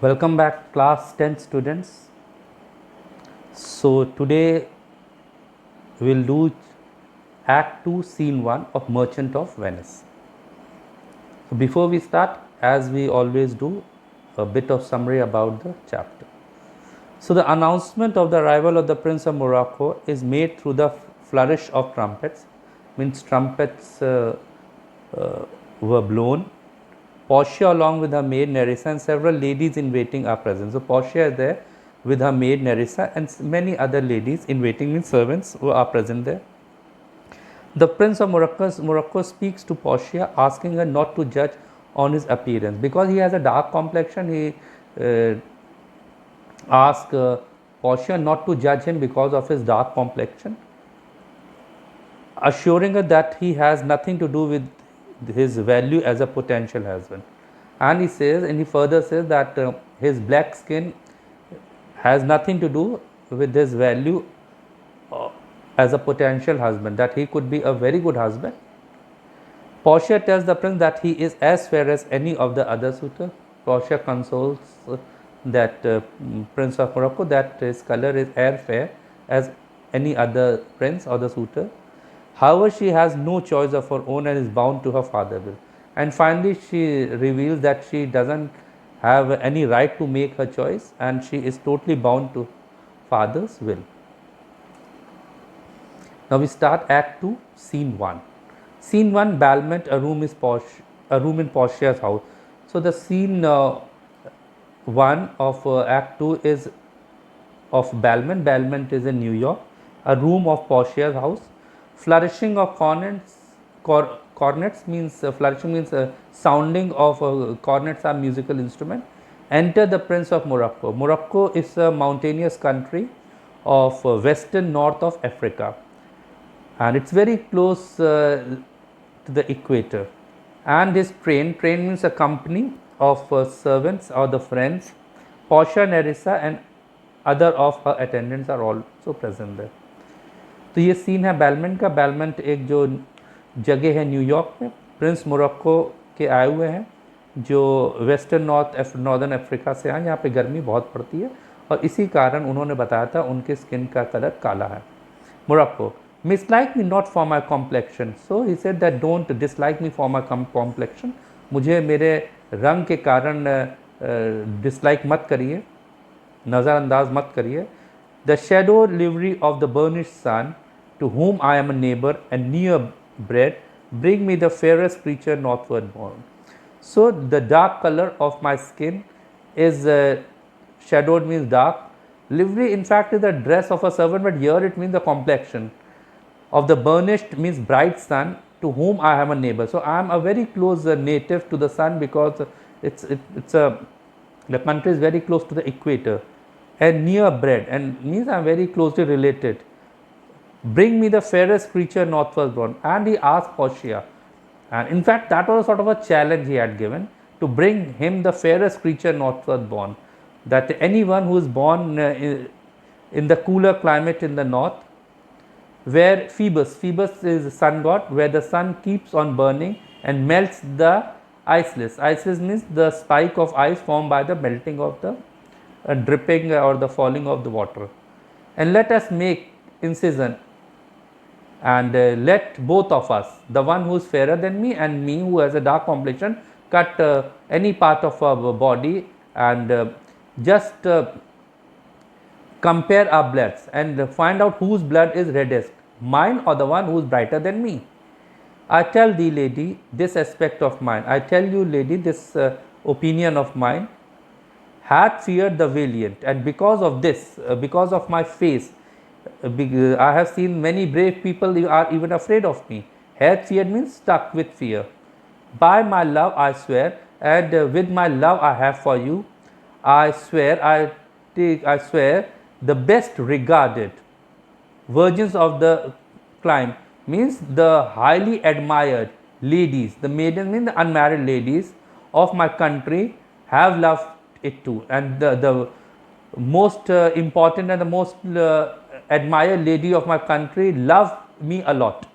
Welcome back, class 10 students. So, today we'll do Act 2, Scene 1 of Merchant of Venice. So, before we start, as we always do, a bit of summary about the chapter. So, the announcement of the arrival of the Prince of Morocco is made through the flourish of trumpets, means trumpets were blown. Portia, along with her maid Nerissa, and several ladies in waiting are present. So, Portia is there with her maid Nerissa, and many other ladies in waiting, means servants, who are present there. The Prince of Morocco speaks to Portia, asking her not to judge on his appearance. Because he has a dark complexion, he asks Portia not to judge him because of his dark complexion, assuring her that he has nothing to do with his value as a potential husband. And he says, and he further says that his black skin has nothing to do with his value as a potential husband, that he could be a very good husband. Portia tells the prince that he is as fair as any of the other suitors. Portia consoles that Prince of Morocco that his color is as fair as any other prince or the suitor. However, she has no choice of her own and is bound to her father's will. And finally, she reveals that she doesn't have any right to make her choice, and she is totally bound to father's will. Now we start Act 2, Scene 1. Scene 1, Balmont, a room in Portia's house. So the scene 1 of Act 2 is of Balmont. Balmont is in New York, a room of Portia's house. Flourishing of cornets means flourishing means sounding of cornets are musical instrument. Enter the Prince of Morocco. Morocco is a mountainous country of western north of Africa, and it's very close to the equator. And his train means a company of servants or the friends. Portia, Nerissa and other of her attendants are also present there. तो ये scene है बैलमेंट का. बैलमेंट एक जो जगह है New York में. Prince Morocco के आए हुए हैं जो वेस्टर्न नॉर्दर्न अफ्रीका से आए. यहाँ पे गर्मी बहुत पड़ती है और इसी कारण उन्होंने बताया था उनके स्किन का कलर काला है. Morocco, mislike me not for my complexion. So he said that don't dislike me for my complexion. मुझे मेरे रंग के कारण डिसलाइक मत करिए, नज़रअंदाज मत करिए. The shadow livery of the burnished sun, to whom I am a neighbor and near bred, bring me the fairest creature northward born. So the dark color of my skin is shadowed means dark. Livery in fact is the dress of a servant, but here it means the complexion. Of the burnished means bright sun, to whom I am a neighbor. So I am a very close native to the sun, because the country is very close to the equator. And near bred, and means I am very closely related. Bring me the fairest creature northward born. And he asked Portia, and in fact that was sort of a challenge he had given, to bring him the fairest creature northward born, that anyone who is born in the cooler climate in the north, where Phoebus is the sun god, where the sun keeps on burning and melts the iceless. Iceless means the spike of ice formed by the melting of the dripping or the falling of the water. And let us make incision, and let both of us, the one who is fairer than me and me who has a dark complexion, cut any part of our body and just compare our bloods and find out whose blood is reddest, mine or the one who is brighter than me. I tell thee, lady, this aspect of mine. I tell you, lady, this opinion of mine. Had feared the valiant, and because of this, because of my face, I have seen many brave people are even afraid of me. Had feared means stuck with fear. By my love I swear, and with my love I have for you, I swear, I swear, the best regarded virgins of the clime, means the highly admired ladies, the maidens mean the unmarried ladies of my country, have loved it too. And the most important and the most admired lady of my country love me a lot.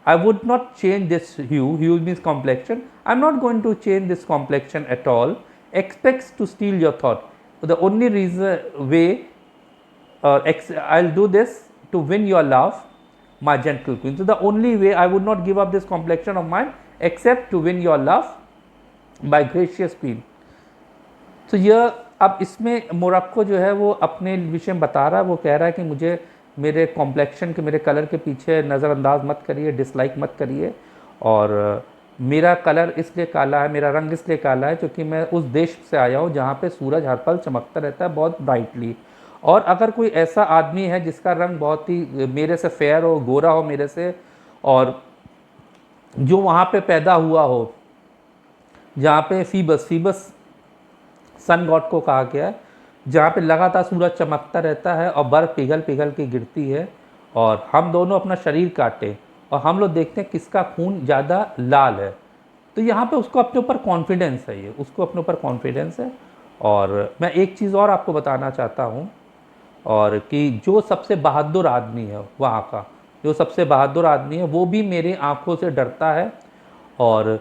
I would not change this hue. Hue means complexion. I am not going to change this complexion at all. expects to steal your thought. The only reason way I'll do this to win your love, my gentle queen. So the only way I would not give up this complexion of mine except to win your love, my gracious queen. तो यह अब इसमें Morocco जो है वो अपने विषय में बता रहा है, वो कह रहा है कि मुझे मेरे कॉम्प्लेक्शन के, मेरे कलर के पीछे नज़रअंदाज मत करिए, डिसलाइक मत करिए। और मेरा कलर इसलिए काला है, मेरा रंग इसलिए काला है क्योंकि मैं उस देश से आया हूँ जहाँ पे सूरज हर पल चमकता रहता है बहुत ब्राइटली। और अगर कोई ऐसा आदमी है जिसका रंग बहुत ही मेरे से फेयर हो, गोरा हो मेरे से, और जो वहाँ पे पैदा हुआ हो जहाँ पे फीबस सन गॉड को कहा गया है, जहाँ पे लगातार सूरज चमकता रहता है और बर्फ़ पिघल पिघल के गिरती है, और हम दोनों अपना शरीर काटे और हम लोग देखते हैं किसका खून ज़्यादा लाल है, तो यहाँ पे उसको अपने ऊपर कॉन्फिडेंस है, ये उसको अपने ऊपर कॉन्फिडेंस है। और मैं एक चीज़ और आपको बताना चाहता हूँ, और कि जो सबसे बहादुर आदमी है वहाँ का, जो सबसे बहादुर आदमी है वो भी मेरे आँखों से डरता है। और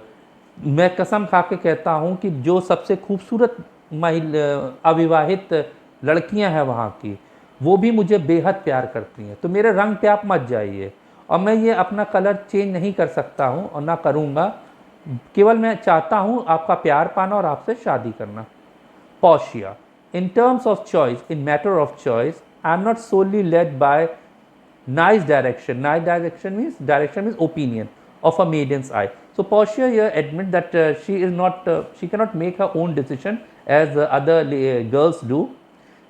मैं कसम खा के कहता हूँ कि जो सबसे खूबसूरत अविवाहित लड़कियां हैं वहाँ की, वो भी मुझे बेहद प्यार करती हैं। तो मेरे रंग पे आप मत जाइए, और मैं ये अपना कलर चेंज नहीं कर सकता हूँ और ना करूँगा, केवल मैं चाहता हूँ आपका प्यार पाना और आपसे शादी करना। Portia, in terms of choice, in matter of choice, I am not solely led by nice direction. Direction means opinion of a maiden's eye. So Portia here admit that she is not, she cannot make her own decision as other girls do.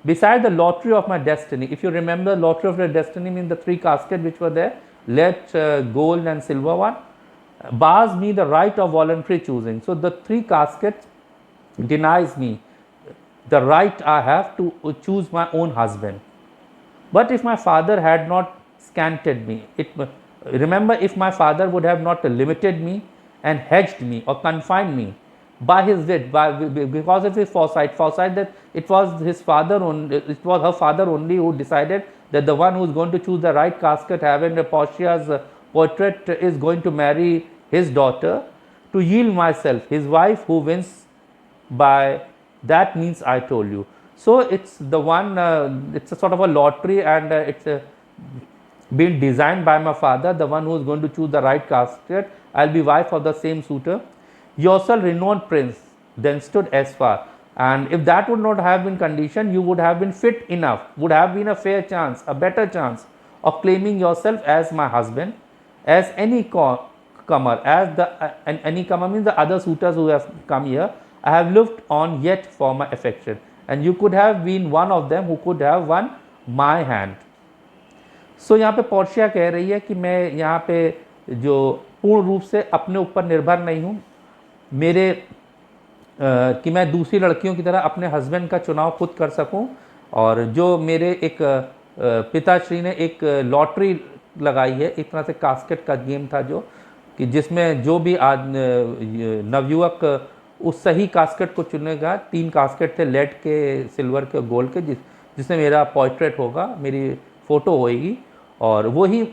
Beside the lottery of my destiny, if you remember, lottery of your destiny means the 3 caskets which were there, lead, gold and silver one, bars me the right of voluntary choosing. So the 3 caskets denies me the right I have to choose my own husband. But if my father had not scanted me, remember, if my father would have not limited me and hedged me or confined me by his wit, because of his foresight that it was his father only, it was her father only who decided that the one who is going to choose the right casket, having a Portia's portrait, is going to marry his daughter, to yield myself, his wife, who wins by that means I told you. So it's the one, it's a sort of a lottery, and it's been designed by my father, the one who is going to choose the right casket. I'll be wife of the same suitor. Yourself, renowned prince, then stood as far. And if that would not have been conditioned, you would have been fit enough, would have been a fair chance, a better chance of claiming yourself as my husband, as any comer, as any comer means the other suitors who have come here. I have looked on yet for my affection, and you could have been one of them who could have won my hand. So यहाँ पे Portia कह रही है कि मैं यहाँ पे जो पूर्ण रूप से अपने ऊपर निर्भर नहीं हूँ, मेरे कि मैं दूसरी लड़कियों की तरह अपने हस्बैंड का चुनाव खुद कर सकूं, और जो मेरे एक पिताश्री ने एक लॉटरी लगाई है, एक तरह से कास्केट का गेम था जो, कि जिसमें जो भी नवयुवक उस सही कास्केट को चुनेगा, 3 कास्केट थे, लेड के, सिल्वर के, गोल्ड के, जिसमें मेरा पोर्ट्रेट होगा, मेरी फ़ोटो होएगी, और वही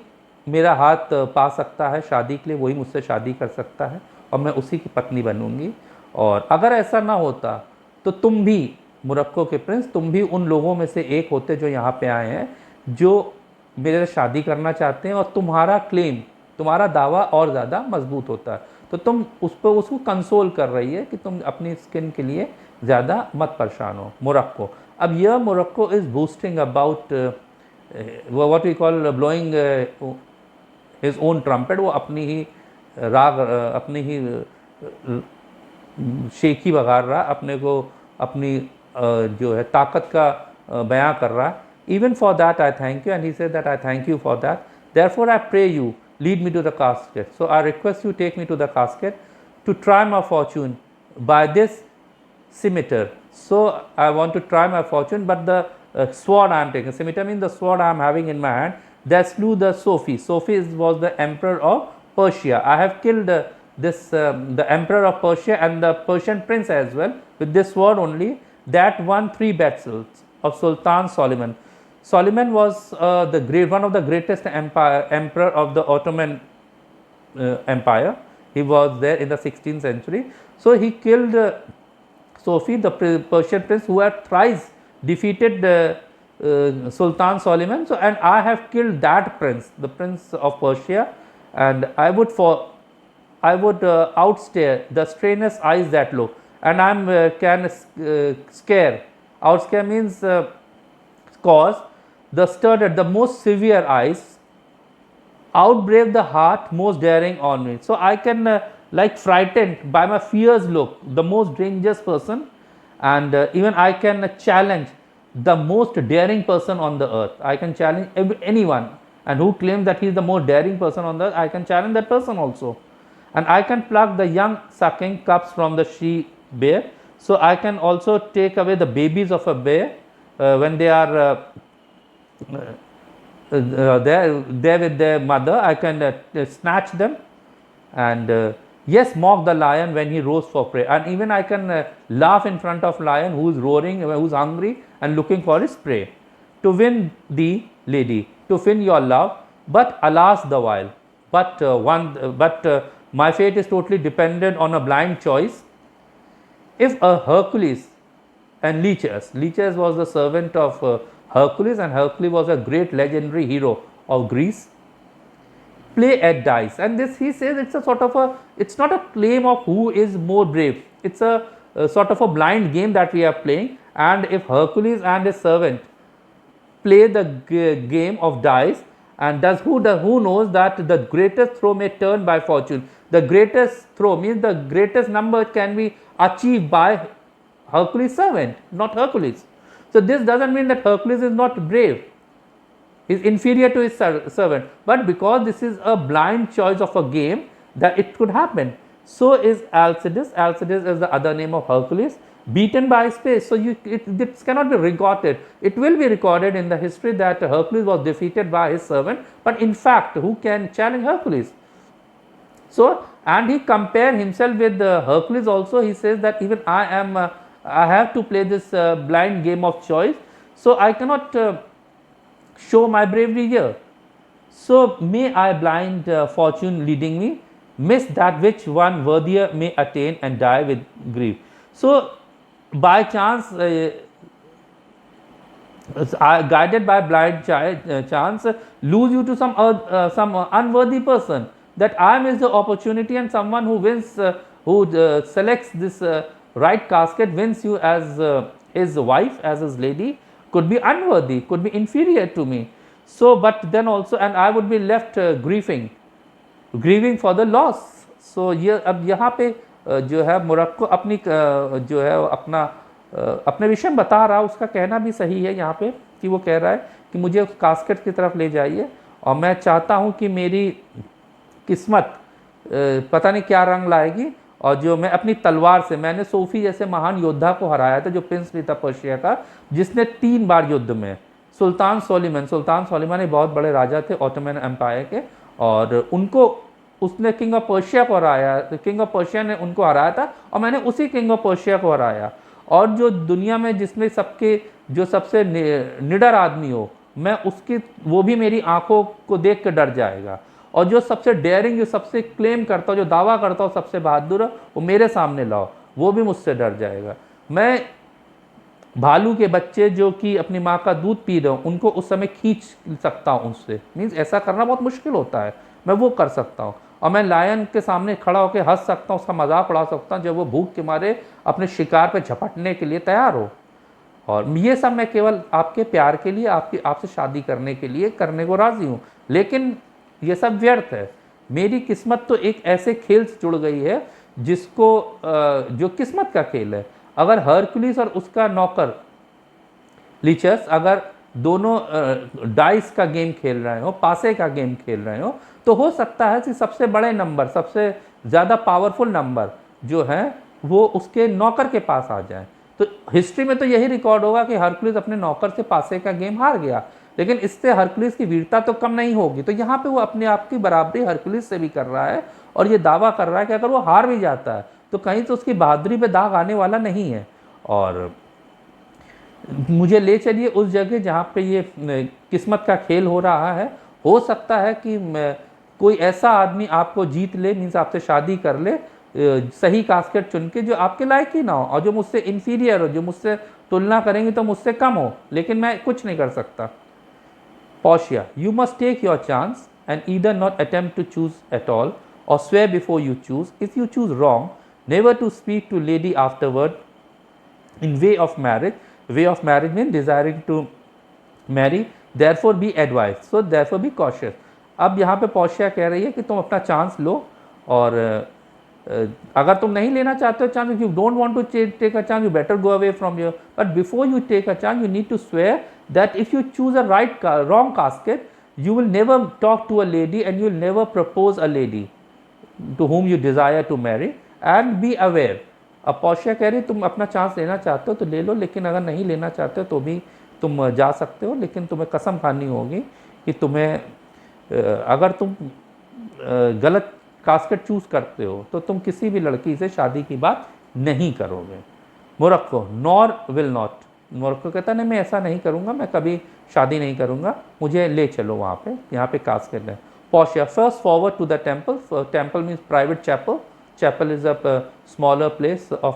मेरा हाथ पा सकता है शादी के लिए, वही मुझसे शादी कर सकता है, और मैं उसी की पत्नी बनूंगी। और अगर ऐसा ना होता तो तुम भी, मोरक्को के प्रिंस, तुम भी उन लोगों में से एक होते जो यहाँ पे आए हैं, जो मेरे से शादी करना चाहते हैं, और तुम्हारा क्लेम, तुम्हारा दावा और ज़्यादा मजबूत होता है। तो तुम उस पर उसको कंसोल कर रही है कि तुम अपनी स्किन के लिए ज़्यादा मत परेशान हो। मोरक्को, अब यह Morocco is boosting about what we call blowing his own trumpet. वो अपनी ही राग, अपनी ही शेखी बघार रहा, अपने को अपनी जो है ताकत का बयां कर रहा है। Even for that I thank you, and he said that I thank you for that, therefore I pray you lead me to the casket. So I request you take me to the casket to try my fortune by this scimitar. So I want to try my fortune, but the sword I am taking, scimitar means the sword I am having in my hand, that slew the Sophie. Sophie was the emperor of Persia. I have killed the emperor of Persia and the Persian prince as well with this sword only. That won 3 battles of Sultan Suleiman. Suleiman was one of the greatest emperor of the Ottoman Empire. He was there in the 16th century. So he killed Sophie, the Persian prince who had thrice defeated Sultan Suleiman. So, and I have killed that prince, the prince of Persia, and I would outstare the strenuous eyes that look, and I'm can scare. Outscare means cause the studded, the most severe eyes, outbrave the heart most daring on me. So I can like frightened by my fierce look, the most dangerous person, and even I can challenge the most daring person on the earth. I can challenge anyone, and who claims that he is the most daring person on the earth, I can challenge that person also. And I can pluck the young sucking cubs from the she bear. So I can also take away the babies of a bear when they are there with their mother. I can snatch them, and yes, mock the lion when he roars for prey. And even I can laugh in front of lion who is roaring, who is hungry and looking for his prey. To win thee, lady, to win your love, but alas the while. But my fate is totally dependent on a blind choice. If a Hercules and Lichas was the servant of Hercules, and Hercules was a great legendary hero of Greece, play at dice. And this, he says, it's a sort of a, it's not a claim of who is more brave, it's a sort of a blind game that we are playing. And if Hercules and his servant play the game of dice, and who knows that the greatest throw may turn by fortune. The greatest throw means the greatest number can be achieved by Hercules' servant, not Hercules. So this doesn't mean that Hercules is not brave, he is inferior to his servant, but because this is a blind choice of a game, that it could happen. So is Alcides. Alcides is the other name of Hercules, beaten by space. So it cannot be recorded. It will be recorded in the history that Hercules was defeated by his servant, but in fact, who can challenge Hercules? So, and he compared himself with Hercules also. He says that even I have to play this blind game of choice, so I cannot show my bravery here. So may I, blind fortune leading me, miss that which one worthier may attain and die with grief. So by chance, guided by blind chance, lose you to some unworthy person, that I miss the opportunity, and someone who wins, who selects this right casket, wins you as his wife, as his lady, could be unworthy, could be inferior to me. So, but then also, and I would be left grieving for the loss. So ये अब यहाँ पे जो है Morocco अपनी जो है अपना अपने विषय में बता रहा है, उसका कहना भी सही है यहाँ पे, कि वो कह रहा है कि मुझे उस कास्केट की तरफ ले जाइए, और मैं चाहता हूँ कि मेरी किस्मत पता नहीं क्या रंग लाएगी, और जो मैं अपनी तलवार से, मैंने सोफी जैसे महान योद्धा को हराया था, जो प्रिंस भी था पर्शिया का, जिसने 3 बार युद्ध में, सुल्तान सोलिमन एक बहुत बड़े राजा थे ऑटोमन एम्पायर के, और उनको उसने किंग ऑफ पर्शिया को हराया, तो किंग ऑफ पर्शिया ने उनको हराया था, और मैंने उसी किंग ऑफ पर्शिया को हराया। और जो दुनिया में जिसमें सबके जो सबसे निडर आदमी हो, मैं उसकी, वो भी मेरी आंखों को देख कर डर जाएगा, और जो सबसे डेयरिंग, जो सबसे क्लेम करता हो, जो दावा करता हो सबसे बहादुर है, वो मेरे सामने लाओ, वो भी मुझसे डर जाएगा। मैं भालू के बच्चे जो कि अपनी माँ का दूध पी रहे हो, उनको उस समय खींच सकता हूँ उससे, मीन्स ऐसा करना बहुत मुश्किल होता है, मैं वो कर सकता हूँ। और मैं लायन के सामने खड़ा होकर हंस सकता हूँ, उसका मजाक उड़ा सकता हूँ जब वो भूख के मारे अपने शिकार पे झपटने के लिए तैयार हो। और ये सब मैं केवल आपके प्यार के लिए, आपसे शादी करने के लिए करने को राज़ी हूँ, लेकिन ये सब व्यर्थ है। मेरी किस्मत तो एक ऐसे खेल से जुड़ गई है जिसको जो किस्मत का खेल है। अगर हरकुलिस और उसका नौकर लीचस अगर दोनों डाइस का गेम खेल रहे हो, पासे का गेम खेल रहे हो, तो हो सकता है कि सबसे बड़े नंबर, सबसे ज़्यादा पावरफुल नंबर जो है वो उसके नौकर के पास आ जाए। तो हिस्ट्री में तो यही रिकॉर्ड होगा कि हरकुलिस अपने नौकर से पासे का गेम हार गया, लेकिन इससे हरकुलिस की वीरता तो कम नहीं होगी। तो यहाँ पे वो अपने आप की बराबरी हरकुलिस से भी कर रहा है, और ये दावा कर रहा है कि अगर वो हार भी जाता है तो कहीं तो उसकी बहादुरी पे दाग आने वाला नहीं है। और मुझे ले चलिए उस जगह जहाँ पे ये किस्मत का खेल हो रहा है। हो सकता है कि कोई ऐसा आदमी आपको जीत ले, मीन्स आपसे शादी कर ले, सही कास्केट चुन के जो आपके लायक ही ना हो और जो मुझसे इंफीरियर हो, जो मुझसे तुलना करेंगे तो मुझसे कम हो, लेकिन मैं कुछ नहीं कर सकता। Portia, you must take your chance and either not attempt to choose at all or swear before you choose. If you choose wrong, never to speak to lady afterward in way of marriage. Way of marriage means desiring to marry, therefore be advised. So therefore be cautious. अब यहाँ पे Portia कह रही है कि तुम अपना chance लो और अगर तुम नहीं लेना चाहते हो chance, you don't want to take a chance, you better go away from your, but before you take a chance you need to swear that if you choose a right wrong casket you will never talk to a lady and you will never propose a lady to whom you desire to marry and be aware. अब Portia कह रही तुम अपना chance लेना चाहते हो तो ले लो, लेकिन अगर नहीं लेना चाहते हो तो भी तुम जा सकते हो, लेकिन तुम्हें कसम खानी होगी कि तुम्हें अगर तुम गलत कास्केट चूज करते हो तो तुम किसी भी लड़की से शादी की बात नहीं करोगे। Morocco, nor will not, Morocco कहता नहीं मैं ऐसा नहीं करूँगा, मैं कभी शादी नहीं करूँगा, मुझे ले चलो वहाँ पे, यहाँ पे कास्केट है। Portia, first forward to the temple, temple means private chapel, chapel is a smaller place of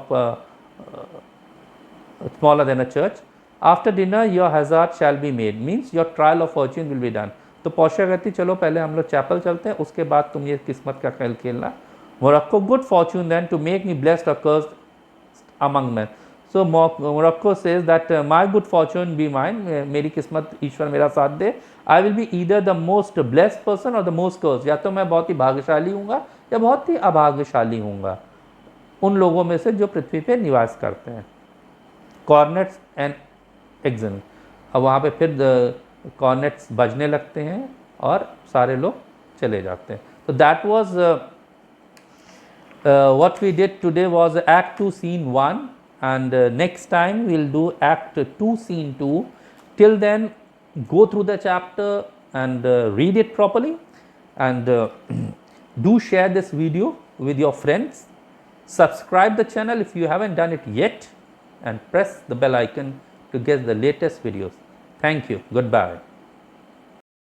smaller than a church. After dinner your hazard shall be made, means your trial of fortune will be done. तो Portia कहती चलो पहले हम लोग chapel चलते हैं, उसके बाद तुम ये किस्मत का खेल खेलना। Morocco, good fortune then to make me blessed or cursed among men. So Morocco says that my good fortune be mine, मेरी किस्मत ईश्वर मेरा साथ दे, I will be either the most blessed person or the most cursed, या तो मैं बहुत ही भाग्यशाली हूँगा या बहुत ही अभाग्यशाली हूँगा उन लोगों में से जो पृथ्वी पे निवास करते हैं। कॉर्नेट्स एंड एक्जन, अब वहाँ पे फिर कॉर्नेट्स बजने लगते हैं और सारे लोग चले जाते हैं। तो that was what we did today was act 2 scene 1 and next time we'll do act 2 scene 2. Till then go through the chapter and read it properly and do share this video with your friends, subscribe the channel if you haven't done it yet and press the bell icon to get the latest videos. Thank you. Goodbye.